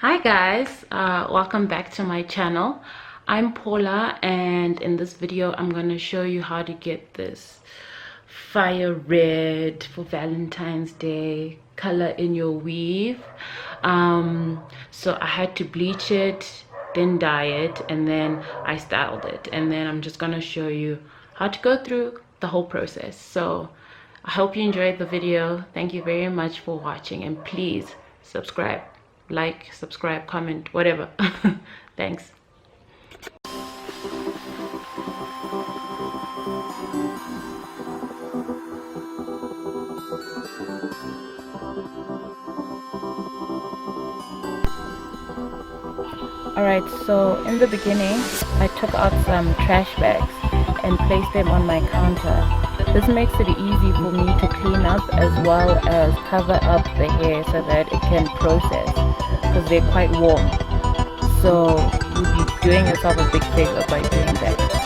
Hi guys, welcome back to my channel. I'm Paula, and in this video I'm going to show you how to get this fire red for Valentine's Day color in your weave. So I had to bleach it, then dye it, and then I styled it, and then I'm just going to show you how to go through the whole process. So I hope you enjoyed the video. Thank you very much for watching, and please subscribe, like, subscribe, comment, whatever. Thanks. Alright, so in the beginning I took out some trash bags and placed them on my counter. This makes it easy for me to clean up as well as cover up the hair so that it can process, because they're quite warm. So you'll be doing yourself a big favor by doing that.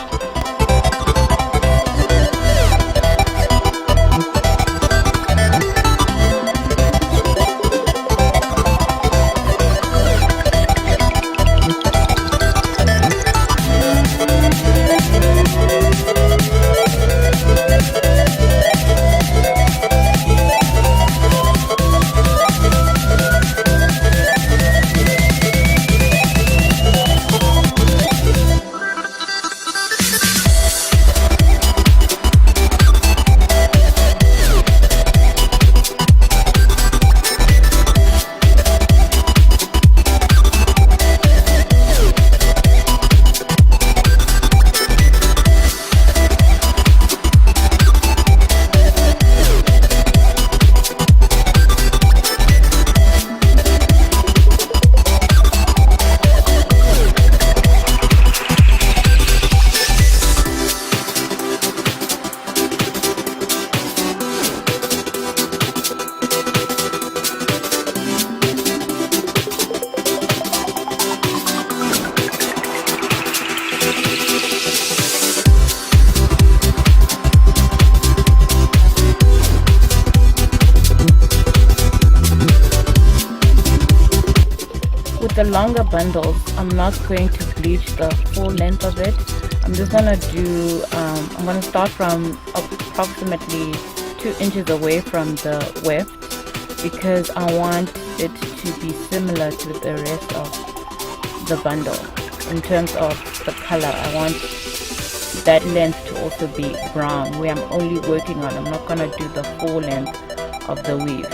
The longer bundles, I'm not going to bleach the full length of it. I'm just gonna do I'm gonna start from approximately 2 inches away from the weft, because I want it to be similar to the rest of the bundle. In terms of the color, I want that length to also be brown, where I'm only working on. I'm not gonna do the full length of the weave.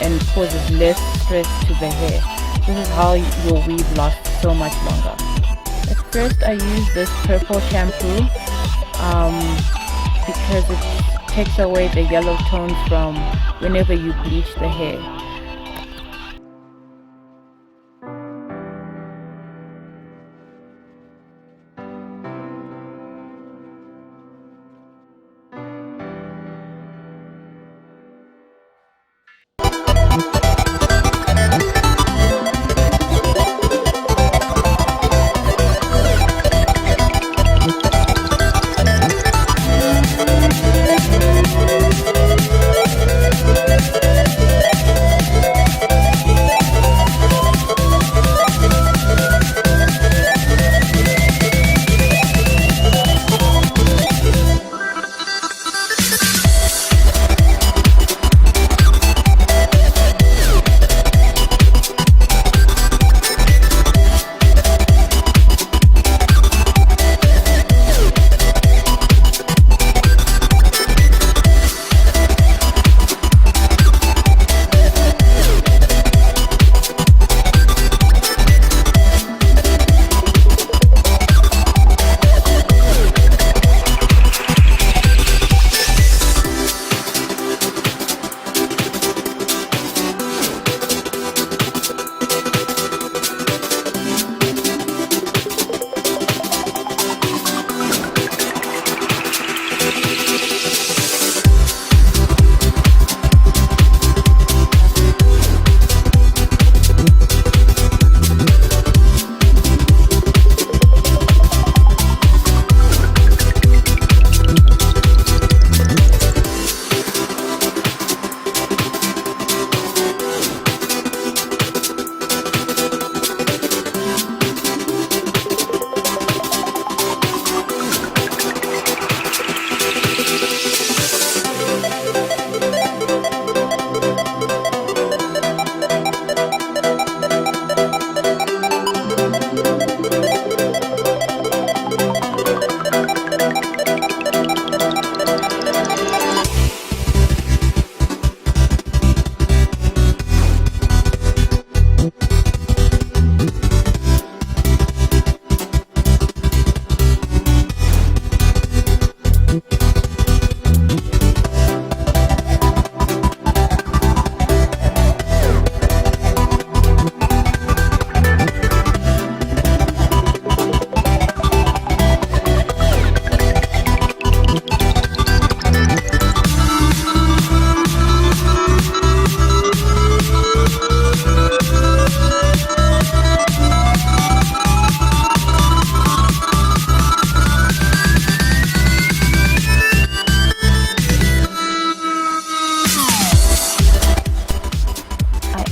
And causes less stress to the hair. This is how your weave lasts so much longer. At first I use this purple shampoo because it takes away the yellow tones from whenever you bleach the hair.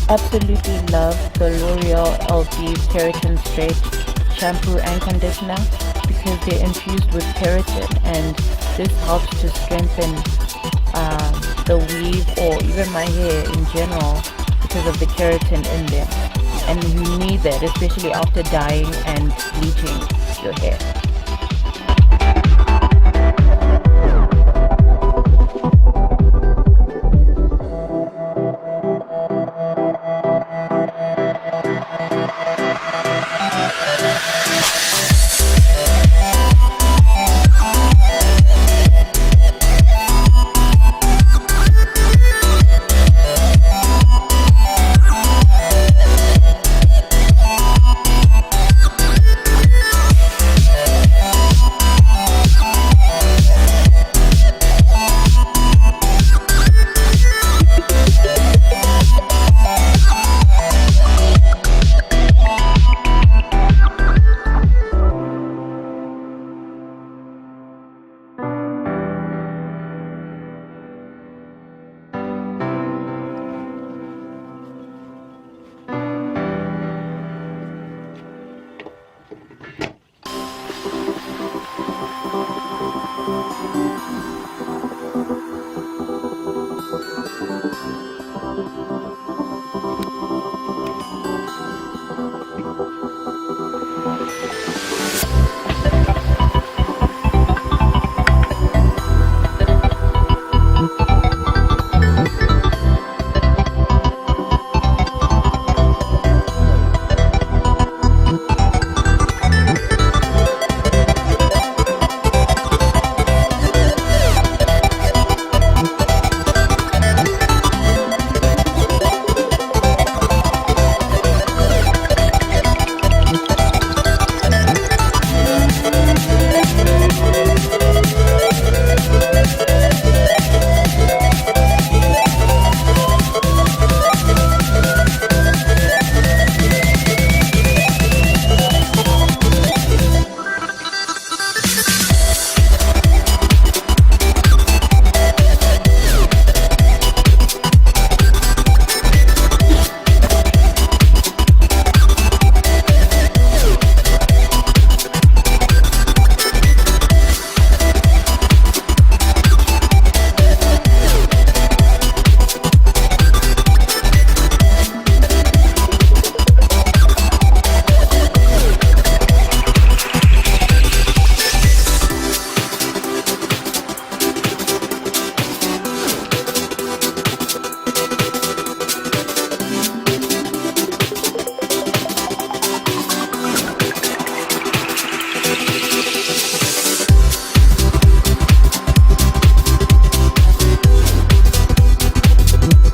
Absolutely love the L'Oreal Elvive Keratin Straight shampoo and conditioner because they're infused with keratin, and this helps to strengthen the weave or even my hair in general because of the keratin in them. And you need that, especially after dyeing and bleaching your hair.